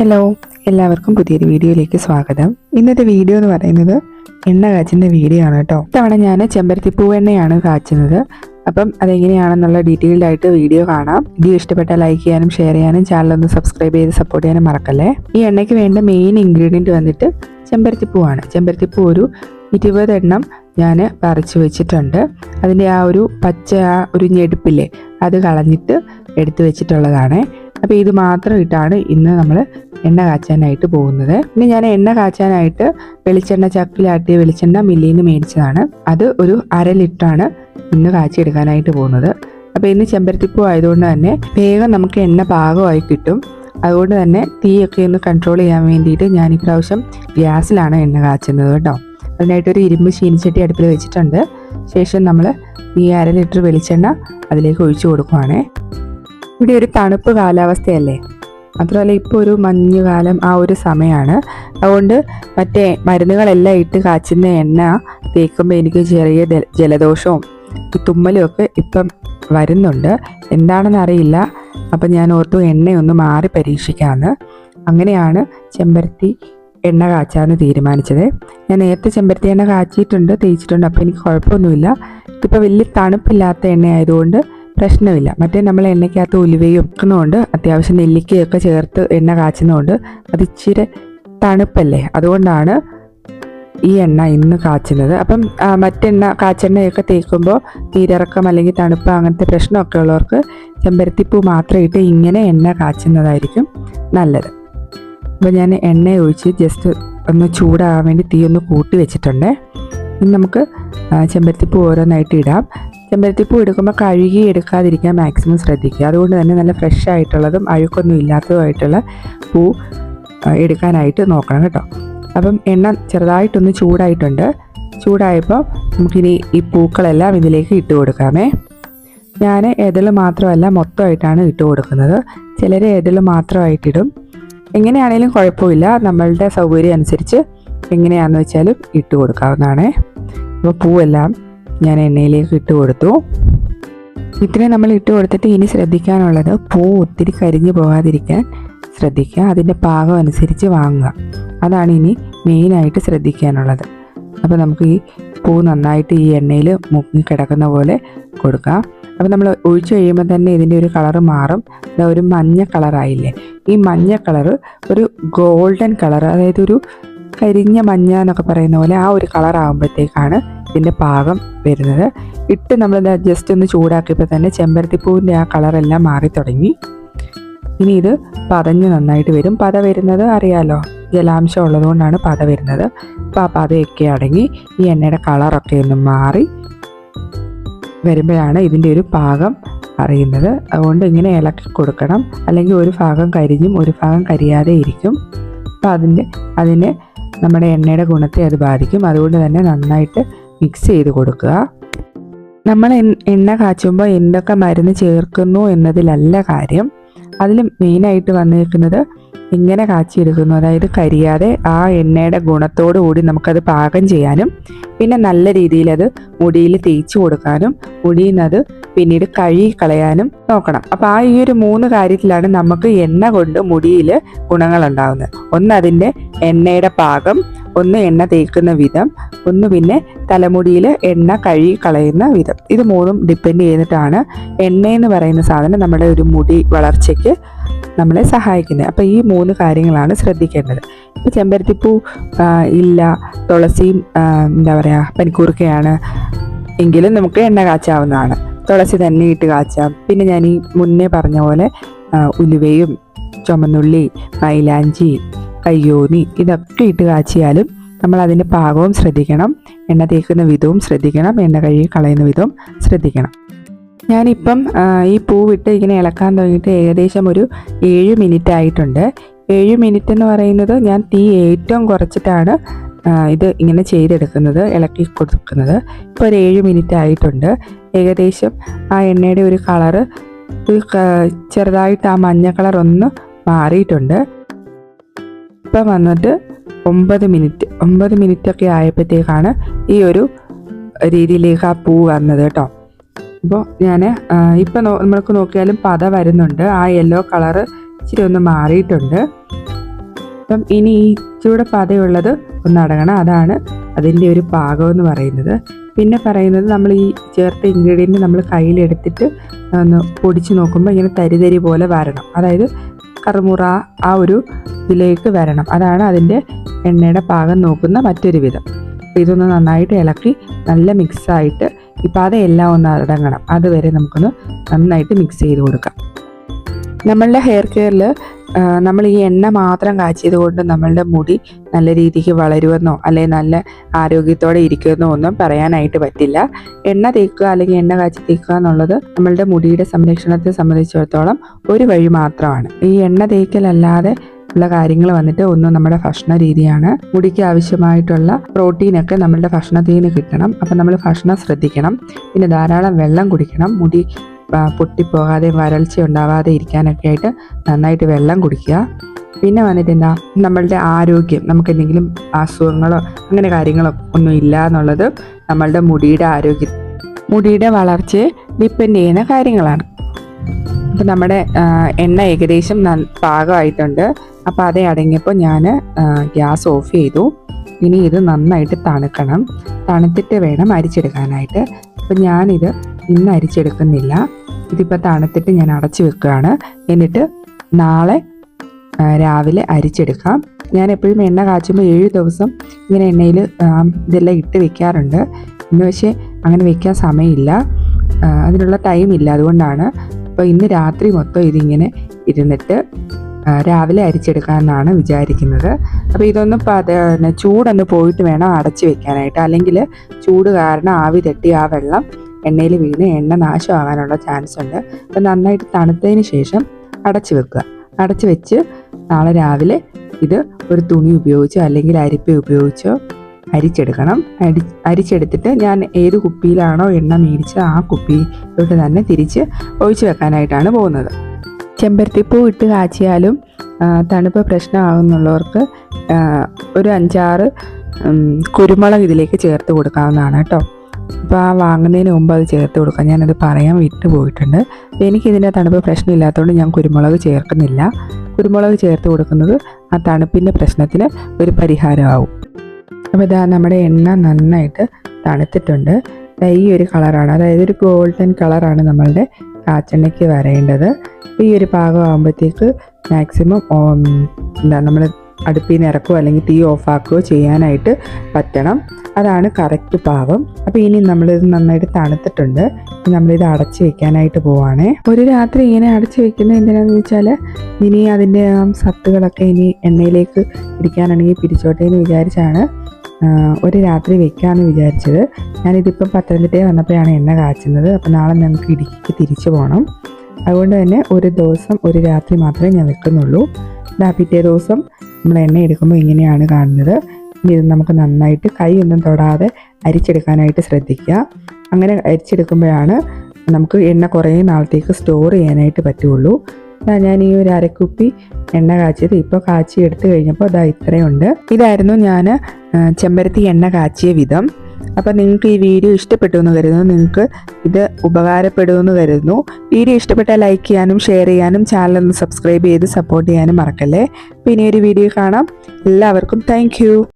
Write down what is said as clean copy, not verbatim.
Hello, എല്ലാവർക്കും പുതിയൊരു വീഡിയോയിലേക്ക് സ്വാഗതം. ഇന്നത്തെ വീഡിയോ എന്ന് പറയുന്നത് എണ്ണ കാച്ചുന്ന വീഡിയോ ആണ് കേട്ടോ. ഇത്തവണ ഞാൻ ചെമ്പരത്തിപ്പൂ എണ്ണയാണ് കാച്ചുന്നത്. അപ്പം അതെങ്ങനെയാണെന്നുള്ള ഡീറ്റെയിൽഡ് ആയിട്ട് വീഡിയോ കാണാം. വീഡിയോ ഇഷ്ടപ്പെട്ടാൽ ലൈക്ക് ചെയ്യാനും ഷെയർ ചെയ്യാനും ചാനലൊന്ന് സബ്സ്ക്രൈബ് ചെയ്ത് സപ്പോർട്ട് ചെയ്യാനും മറക്കല്ലേ. ഈ എണ്ണയ്ക്ക് വേണ്ട മെയിൻ ഇൻഗ്രീഡിയൻറ്റ് വന്നിട്ട് ചെമ്പരത്തിപ്പൂവാണ്. ചെമ്പരത്തിപ്പൂ ഒരു 20 എണ്ണം ഞാൻ പറിച്ചു വെച്ചിട്ടുണ്ട്. അതിൻ്റെ ആ ഒരു പച്ച ഒരു ഞെടുപ്പില്ലേ, അത് കളഞ്ഞിട്ട് എടുത്തു വെച്ചിട്ടുള്ളതാണ്. അപ്പോൾ ഇത് മാത്രം ഇട്ടാണ് ഇന്ന് നമ്മൾ എണ്ണ കാച്ചാനായിട്ട് പോകുന്നത്. പിന്നെ ഞാൻ എണ്ണ കാച്ചാനായിട്ട് വെളിച്ചെണ്ണ, ചക്കിലാട്ടിയ വെളിച്ചെണ്ണ മില്ലിൽ നിന്ന് മേടിച്ചതാണ്. അത് ഒരു 1/2 ലിറ്ററാണ് ഇന്ന് കാച്ചിയെടുക്കാനായിട്ട് പോകുന്നത്. അപ്പോൾ ഇന്ന് ചെമ്പരത്തിപ്പൂ ആയതുകൊണ്ട് തന്നെ വേഗം നമുക്ക് എണ്ണ പാകമായി കിട്ടും. അതുകൊണ്ട് തന്നെ തീയൊക്കെ ഒന്ന് കൺട്രോൾ ചെയ്യാൻ വേണ്ടിയിട്ട് ഞാൻ ഇപ്രാവശ്യം ഗ്യാസിലാണ് എണ്ണ കാച്ചുന്നത് കേട്ടോ. അതിനായിട്ടൊരു ഇരുമ്പ് ചീനിച്ചട്ടി അടുപ്പിൽ വെച്ചിട്ടുണ്ട്. ശേഷം നമ്മൾ ഈ 1/2 ലിറ്റർ വെളിച്ചെണ്ണ അതിലേക്ക് ഒഴിച്ചു കൊടുക്കുവാണേ. ഇവിടെ ഒരു തണുപ്പ് കാലാവസ്ഥയല്ലേ, മാത്രമല്ല ഇപ്പോൾ ഒരു മഞ്ഞുകാലം ആ ഒരു സമയമാണ്. അതുകൊണ്ട് മറ്റേ മരുന്നുകളെല്ലാം ഇട്ട് കാച്ചുന്ന എണ്ണ തേക്കുമ്പോൾ എനിക്ക് ചെറിയ ജലദോഷവും തുമ്മലും ഒക്കെ ഇപ്പം വരുന്നുണ്ട്. എന്താണെന്ന് അറിയില്ല. അപ്പം ഞാൻ ഓർത്തു എണ്ണയൊന്ന് മാറി പരീക്ഷിക്കാമെന്ന്. അങ്ങനെയാണ് ചെമ്പരത്തി എണ്ണ കാച്ചാന്ന് തീരുമാനിച്ചത്. ഞാൻ നേരത്തെ ചെമ്പരത്തി എണ്ണ കാച്ചിട്ടുണ്ട്, തേച്ചിട്ടുണ്ട്. അപ്പോൾ എനിക്ക് കുഴപ്പമൊന്നുമില്ല. ഇതിപ്പോൾ വലിയ തണുപ്പില്ലാത്ത എണ്ണ ആയതുകൊണ്ട് പ്രശ്നമില്ല. മറ്റേ നമ്മൾ എണ്ണയ്ക്കകത്ത് ഉലുവയും വെക്കുന്നതുകൊണ്ട്, അത്യാവശ്യം നെല്ലിക്കയൊക്കെ ചേർത്ത് എണ്ണ കാച്ചുന്നതുകൊണ്ട് അത് ഇച്ചിരി തണുപ്പല്ലേ, അതുകൊണ്ടാണ് ഈ എണ്ണ ഇന്ന് കാച്ചുന്നത്. അപ്പം മറ്റെണ്ണ കാച്ചെണ്ണയൊക്കെ തേക്കുമ്പോൾ നീരിറക്കം അല്ലെങ്കിൽ തണുപ്പ് അങ്ങനത്തെ പ്രശ്നമൊക്കെ ഉള്ളവർക്ക് ചെമ്പരത്തിപ്പൂ മാത്രം ഇട്ട് ഇങ്ങനെ എണ്ണ കാച്ചുന്നതായിരിക്കും നല്ലത്. അപ്പോൾ ഞാൻ എണ്ണ ഒഴിച്ച് ജസ്റ്റ് ഒന്ന് ചൂടാകാൻ വേണ്ടി തീ ഒന്ന് കൂട്ടി വെച്ചിട്ടുണ്ട്. ഇനി നമുക്ക് ചെമ്പരത്തിപ്പൂ ഓരോന്നായിട്ട് ഇടാം. ചെമ്പരത്തിപ്പൂ എടുക്കുമ്പോൾ കഴുകി എടുക്കാതിരിക്കാൻ മാക്സിമം ശ്രദ്ധിക്കുക. അതുകൊണ്ട് തന്നെ നല്ല ഫ്രഷ് ആയിട്ടുള്ളതും അഴുക്കൊന്നും ഇല്ലാത്തതുമായിട്ടുള്ള പൂ എടുക്കാനായിട്ട് നോക്കണം കേട്ടോ. അപ്പം എണ്ണ ചെറുതായിട്ടൊന്ന് ചൂടായിട്ടുണ്ട്. ചൂടായപ്പോൾ നമുക്കിനി ഈ പൂക്കളെല്ലാം ഇതിലേക്ക് ഇട്ട് കൊടുക്കാമേ. ഞാൻ ഇതൾ മാത്രമല്ല മൊത്തമായിട്ടാണ് ഇട്ട് കൊടുക്കുന്നത്. ചിലർ ഇതൾ മാത്രമായിട്ടിടും. എങ്ങനെയാണേലും കുഴപ്പമില്ല, നമ്മളുടെ സൗകര്യം അനുസരിച്ച് എങ്ങനെയാണെന്ന് വെച്ചാലും ഇട്ട് കൊടുക്കാവുന്നതാണ്. അപ്പോൾ പൂവെല്ലാം ഞാൻ എണ്ണയിലേക്ക് ഇട്ട് കൊടുത്തു. ഇത്രയും നമ്മൾ ഇട്ട് കൊടുത്തിട്ട് ഇനി ശ്രദ്ധിക്കാനുള്ളത് പൂ ഒത്തിരി കരിഞ്ഞു പോകാതിരിക്കാൻ ശ്രദ്ധിക്കുക. അതിൻ്റെ പാകം അനുസരിച്ച് വാങ്ങുക. അതാണ് ഇനി മെയിനായിട്ട് ശ്രദ്ധിക്കാനുള്ളത്. അപ്പോൾ നമുക്ക് ഈ പൂ നന്നായിട്ട് ഈ എണ്ണയിൽ മുങ്ങി കിടക്കുന്ന പോലെ കൊടുക്കാം. അപ്പോൾ നമ്മൾ ഒഴിച്ചു കഴിയുമ്പോൾ തന്നെ ഇതിൻ്റെ ഒരു കളറ് മാറും. ഒരു മഞ്ഞ കളറായില്ലേ, ഈ മഞ്ഞ കളറ് ഒരു ഗോൾഡൻ കളർ, അതായത് ഒരു കരിഞ്ഞ മഞ്ഞ എന്നൊക്കെ പറയുന്ന പോലെ ആ ഒരു കളറാകുമ്പോഴത്തേക്കാണ് ഇതിൻ്റെ പാകം വരുന്നത്. ഇട്ട് നമ്മൾ ജസ്റ്റ് ഒന്ന് ചൂടാക്കിയപ്പോൾ തന്നെ ചെമ്പരത്തിപ്പൂവിൻ്റെ ആ കളറെല്ലാം മാറി തുടങ്ങി. ഇനി ഇത് പതഞ്ഞ് നന്നായിട്ട് വരും. പത വരുന്നത് അറിയാലോ, ജലാംശം ഉള്ളതുകൊണ്ടാണ് പത വരുന്നത്. അപ്പോൾ ആ പതയൊക്കെ അടങ്ങി ഈ എണ്ണയുടെ കളറൊക്കെ ഒന്ന് മാറി വരുമ്പോഴാണ് ഇതിൻ്റെ ഒരു പാകം അറിയുന്നത്. അതുകൊണ്ട് ഇങ്ങനെ ഇളക്കി കൊടുക്കണം, അല്ലെങ്കിൽ ഒരു ഭാഗം കരിഞ്ഞും ഒരു ഭാഗം കരിയാതെ ഇരിക്കും. അപ്പോൾ അതിന് നമ്മുടെ എണ്ണയുടെ ഗുണത്തെ അത് ബാധിക്കും. അതുകൊണ്ട് തന്നെ നന്നായിട്ട് മിക്സ് ചെയ്ത് കൊടുക്കുക. നമ്മൾ എണ്ണ കാച്ചുമ്പോൾ എന്തൊക്കെ മരുന്ന് ചേർക്കുന്നു എന്നതിലല്ല കാര്യം. അതിൽ മെയിനായിട്ട് വന്നിരിക്കുന്നത് എങ്ങനെ കാച്ചിയെടുക്കുന്നു, അതായത് കരിയാതെ ആ എണ്ണയുടെ ഗുണത്തോടു കൂടി നമുക്കത് പാകം ചെയ്യാനും പിന്നെ നല്ല രീതിയിൽ അത് മുടിയിൽ തേച്ച് കൊടുക്കാനും മുടിയിൽ നിന്ന് അത് പിന്നീട് കഴുകി കളയാനും നോക്കണം. അപ്പോൾ ആ ഈ ഒരു 3 കാര്യത്തിലാണ് നമുക്ക് എണ്ണ കൊണ്ട് മുടിയിൽ ഗുണങ്ങളുണ്ടാകുന്നത്. ഒന്ന് അതിൻ്റെ എണ്ണയുടെ പാകം, ഒന്ന് എണ്ണ തേക്കുന്ന വിധം, ഒന്ന് പിന്നെ തലമുടിയിൽ എണ്ണ കഴുകി കളയുന്ന വിധം. ഇത് 3ഉം ഡിപ്പെൻഡ് ചെയ്തിട്ടാണ് എണ്ണയെന്ന് പറയുന്ന സാധനം നമ്മുടെ ഒരു മുടി വളർച്ചയ്ക്ക് നമ്മളെ സഹായിക്കുന്നത്. അപ്പോൾ ഈ 3 കാര്യങ്ങളാണ് ശ്രദ്ധിക്കേണ്ടത്. ഇപ്പോൾ ചെമ്പരത്തിപ്പൂ ഇല്ല, തുളസിയും എന്താ പറയുക പനിക്കൂർക്കയാണ് എങ്കിലും നമുക്ക് എണ്ണ കാച്ചാവുന്നതാണ്. തുളസി തന്നെ ഇട്ട് കാച്ചാം. പിന്നെ ഞാൻ ഈ മുന്നേ പറഞ്ഞ പോലെ ഉലുവയും ചുമന്നുള്ളി, മൈലാഞ്ചി, കയ്യോന്നി ഇതൊക്കെ ഇട്ട് കാച്ചിയാലും നമ്മൾ അതിൻ്റെ പാകവും ശ്രദ്ധിക്കണം, എണ്ണ തേക്കുന്ന വിധവും ശ്രദ്ധിക്കണം, എണ്ണ കഴുകി കളയുന്ന വിധവും ശ്രദ്ധിക്കണം. ഞാനിപ്പം ഈ പൂവിട്ട് ഇങ്ങനെ ഇളക്കാൻ തുടങ്ങിയിട്ട് ഏകദേശം ഒരു 7 മിനിറ്റ് ആയിട്ടുണ്ട്. 7 മിനിറ്റ് എന്ന് പറയുന്നത് ഞാൻ തീ ഏറ്റവും കുറച്ചിട്ടാണ് ഇത് ഇങ്ങനെ ചെയ്തെടുക്കുന്നത്, ഇളക്കി കൊടുക്കുന്നത്. ഇപ്പോൾ ഒരു 7 മിനിറ്റ് ആയിട്ടുണ്ട്. ഏകദേശം ആ എണ്ണയുടെ ഒരു കളറ് ചെറുതായിട്ട് ആ മഞ്ഞ കളർ ഒന്ന് മാറിയിട്ടുണ്ട്. ഇപ്പം വന്നിട്ട് 9 മിനിറ്റൊക്കെ ആയപ്പോഴത്തേക്കാണ് ഈ ഒരു രീതിയിലേക്ക് ആ പൂ വന്നത് കേട്ടോ. അപ്പോൾ ഞാൻ ഇപ്പം നമ്മൾക്ക് നോക്കിയാലും പത വരുന്നുണ്ട്. ആ യെല്ലോ കളറ് ഇച്ചിരി ഒന്ന് മാറിയിട്ടുണ്ട്. അപ്പം ഇനി ഈ ഇച്ചിരൂടെ പതയുള്ളത് ഒന്ന് അടങ്ങണം, അതാണ് അതിൻ്റെ ഒരു പാകം എന്ന് പറയുന്നത്. പിന്നെ പറയുന്നത് നമ്മൾ ഈ ചേർത്ത ഇൻഗ്രീഡിയൻറ്റ് നമ്മൾ കയ്യിലെടുത്തിട്ട് ഒന്ന് പൊടിച്ച് നോക്കുമ്പോൾ ഇങ്ങനെ തരി പോലെ വരണം, അതായത് കറുമുറ ആ ഒരു ഇതിലേക്ക് വരണം. അതാണ് അതിൻ്റെ എണ്ണയുടെ പാകം നോക്കുന്ന മറ്റൊരു വിധം. ഇതൊന്ന് നന്നായിട്ട് ഇളക്കി നല്ല മിക്സായിട്ട് ഈ പതയെല്ലാം ഒന്ന് അടങ്ങണം, അതുവരെ നമുക്കൊന്ന് നന്നായിട്ട് മിക്സ് ചെയ്ത് കൊടുക്കാം. നമ്മളുടെ ഹെയർ കെയറിൽ നമ്മൾ ഈ എണ്ണ മാത്രം കാച്ചിയത് കൊണ്ട് നമ്മളുടെ മുടി നല്ല രീതിക്ക് വളരുമെന്നോ അല്ലെങ്കിൽ നല്ല ആരോഗ്യത്തോടെ ഇരിക്കുമെന്നോ ഒന്നും പറയാനായിട്ട് പറ്റില്ല. എണ്ണ തേക്കുക അല്ലെങ്കിൽ എണ്ണ കാച്ചി തേക്കുക എന്നുള്ളത് നമ്മളുടെ മുടിയുടെ സംരക്ഷണത്തെ സംബന്ധിച്ചിടത്തോളം ഒരു വഴി മാത്രമാണ്. ഈ എണ്ണ തേക്കലല്ലാതെ ഉള്ള കാര്യങ്ങൾ വന്നിട്ട് ഒന്ന് നമ്മുടെ ഭക്ഷണ രീതിയാണ്. മുടിക്ക് ആവശ്യമായിട്ടുള്ള പ്രോട്ടീനൊക്കെ നമ്മളുടെ ഭക്ഷണത്തിൽ നിന്ന് കിട്ടണം. അപ്പം നമ്മൾ ഭക്ഷണം ശ്രദ്ധിക്കണം. പിന്നെ ധാരാളം വെള്ളം കുടിക്കണം. മുടി പൊട്ടിപ്പോകാതെ വരൾച്ച ഉണ്ടാവാതെ ഇരിക്കാനൊക്കെ ആയിട്ട് നന്നായിട്ട് വെള്ളം കുടിക്കുക. പിന്നെ വന്നിട്ട് എന്താ, നമ്മളുടെ ആരോഗ്യം, നമുക്ക് എന്തെങ്കിലും അസുഖങ്ങളോ അങ്ങനെ കാര്യങ്ങളോ ഒന്നും ഇല്ല എന്നുള്ളത് നമ്മളുടെ മുടിയുടെ വളർച്ചയെ ഡിപ്പെൻഡ് ചെയ്യുന്ന കാര്യങ്ങളാണ്. അപ്പം നമ്മുടെ എണ്ണ ഏകദേശം പാകമായിട്ടുണ്ട്. അപ്പോൾ അതേ അടങ്ങിയപ്പോൾ ഞാൻ ഗ്യാസ് ഓഫ് ചെയ്തു. ഇനി ഇത് നന്നായിട്ട് തണുക്കണം. തണുത്തിട്ട് വേണം അരിച്ചെടുക്കാനായിട്ട്. അപ്പം ഞാനിത് ഇന്ന് അരിച്ചെടുക്കുന്നില്ല. ഇതിപ്പോൾ തണുത്തിട്ട് ഞാൻ അടച്ചു വെക്കുകയാണ്. എന്നിട്ട് നാളെ രാവിലെ അരിച്ചെടുക്കാം. ഞാൻ എപ്പോഴും എണ്ണ കാച്ചുമ്പോൾ 7 ദിവസം ഇങ്ങനെ എണ്ണയിൽ ഇതെല്ലാം ഇട്ട് വെക്കാറുണ്ട്. ഇന്ന് പക്ഷേ അങ്ങനെ വെക്കാൻ സമയമില്ല, അതിനുള്ള ടൈമില്ല. അതുകൊണ്ടാണ് അപ്പോൾ ഇന്ന് രാത്രി മൊത്തം ഇതിങ്ങനെ ഇരുന്നിട്ട് രാവിലെ അരിച്ചെടുക്കാമെന്നാണ് വിചാരിക്കുന്നത്. അപ്പോൾ ഇതൊന്ന് ചൂടൊന്ന് പോയിട്ട് വേണം അടച്ചു വെക്കാനായിട്ട്, അല്ലെങ്കിൽ ചൂട് കാരണം ആവി തട്ടി ആ വെള്ളം എണ്ണയിൽ വീണ് എണ്ണ നാശമാകാനുള്ള ചാൻസ് ഉണ്ട്. അപ്പം നന്നായിട്ട് തണുത്തതിന് ശേഷം അടച്ചു വെക്കുക. അടച്ചു വെച്ച് നാളെ രാവിലെ ഇത് ഒരു തുണി ഉപയോഗിച്ചോ അല്ലെങ്കിൽ അരിപ്പ ഉപയോഗിച്ചോ അരിച്ചെടുക്കണം. അരിച്ചെടുത്തിട്ട് ഞാൻ ഏത് കുപ്പിയിലാണോ എണ്ണ മേടിച്ചത് ആ കുപ്പിയിലോട്ട് തന്നെ തിരിച്ച് ഒഴിച്ചു വെക്കാനായിട്ടാണ് പോകുന്നത്. ചെമ്പരത്തിപ്പൂ ഇട്ട് കാച്ചിയാലും തണുപ്പ് പ്രശ്നമാകുന്നുള്ളവർക്ക് ഒരു 5-6 കുരുമുളക് ഇതിലേക്ക് ചേർത്ത് കൊടുക്കാവുന്നതാണ് കേട്ടോ. അപ്പോൾ ആ വാങ്ങുന്നതിന് മുമ്പ് അത് ചേർത്ത് കൊടുക്കാം. ഞാനത് പറയാൻ വിട്ടുപോയിട്ടുണ്ട്. അപ്പോൾ എനിക്കിതിൻ്റെ തണുപ്പ് പ്രശ്നമില്ലാത്തതുകൊണ്ട് ഞാൻ കുരുമുളക് ചേർക്കുന്നില്ല. കുരുമുളക് ചേർത്ത് കൊടുക്കുന്നത് ആ തണുപ്പിൻ്റെ പ്രശ്നത്തിന് ഒരു പരിഹാരമാവും. അപ്പോൾ ഇതാ നമ്മുടെ എണ്ണ നന്നായിട്ട് തണുത്തിട്ടുണ്ട്. ഈ ഒരു കളറാണ്, അതായത് ഒരു ഗോൾഡൻ കളറാണ് നമ്മളുടെ കാച്ചെണ്ണയ്ക്ക് വരേണ്ടത്. അപ്പോൾ ഈ ഒരു പാകം ആകുമ്പോഴത്തേക്ക് മാക്സിമം നമ്മൾ അടുപ്പിൽ നിന്ന് ഇറക്കുകയോ അല്ലെങ്കിൽ തീ ഓഫാക്കുകയോ ചെയ്യാനായിട്ട് പറ്റണം. അതാണ് കറക്റ്റ് പാകം. അപ്പോൾ ഇനി നമ്മളിത് നന്നായിട്ട് തണുത്തിട്ടുണ്ട്. നമ്മളിത് അടച്ച് വെക്കാനായിട്ട് പോവാണേ. ഒരു രാത്രി ഇങ്ങനെ അടച്ച് വെക്കുന്നത് എന്തിനാണെന്ന് വെച്ചാൽ ഇനി അതിൻ്റെ സത്തുകളൊക്കെ ഇനി എണ്ണയിലേക്ക് പിടിക്കാനാണെങ്കിൽ പിടിച്ചോട്ടെ എന്ന് വിചാരിച്ചാണ് ഒരു രാത്രി വെക്കാമെന്ന് വിചാരിച്ചത്. ഞാനിതിപ്പം പത്തനംതിട്ടയിൽ വന്നപ്പോഴാണ് എണ്ണ കാച്ചുന്നത്. അപ്പോൾ നാളെ നമുക്ക് ഇടുക്കിക്ക് തിരിച്ചു പോകണം. അതുകൊണ്ട് തന്നെ ഒരു ദിവസം ഒരു രാത്രി മാത്രമേ ഞാൻ വെക്കുന്നുള്ളൂ. പിറ്റേ ദിവസം നമ്മൾ എണ്ണ എടുക്കുമ്പോൾ ഇങ്ങനെയാണ് കാണുന്നത്. ഇനി ഇത് നമുക്ക് നന്നായിട്ട് കൈയൊന്നും തൊടാതെ അരിച്ചെടുക്കാനായിട്ട് ശ്രദ്ധിക്കുക. അങ്ങനെ അരിച്ചെടുക്കുമ്പോഴാണ് നമുക്ക് എണ്ണ കുറേ നാളത്തേക്ക് സ്റ്റോർ ചെയ്യാനായിട്ട് പറ്റുള്ളൂ. ഞാൻ ഈ ഒരു അരക്കുപ്പി എണ്ണ കാച്ചിയത് ഇപ്പോൾ കാച്ചി എടുത്തു കഴിഞ്ഞപ്പോൾ അതാ ഇത്രയുണ്ട്. ഇതായിരുന്നു ഞാൻ ചെമ്പരത്തി എണ്ണ കാച്ചിയ വിധം. അപ്പം നിങ്ങൾക്ക് ഈ വീഡിയോ ഇഷ്ടപ്പെട്ടു എന്ന് കരുതുന്നു, നിങ്ങൾക്ക് ഇത് ഉപകാരപ്പെടുമെന്ന് കരുതുന്നു. വീഡിയോ ഇഷ്ടപ്പെട്ടാൽ ലൈക്ക് ചെയ്യാനും ഷെയർ ചെയ്യാനും ചാനൽ ഒന്ന് സബ്സ്ക്രൈബ് ചെയ്ത് സപ്പോർട്ട് ചെയ്യാനും മറക്കല്ലേ. പിന്നെ ഒരു വീഡിയോ കാണാം. എല്ലാവർക്കും താങ്ക്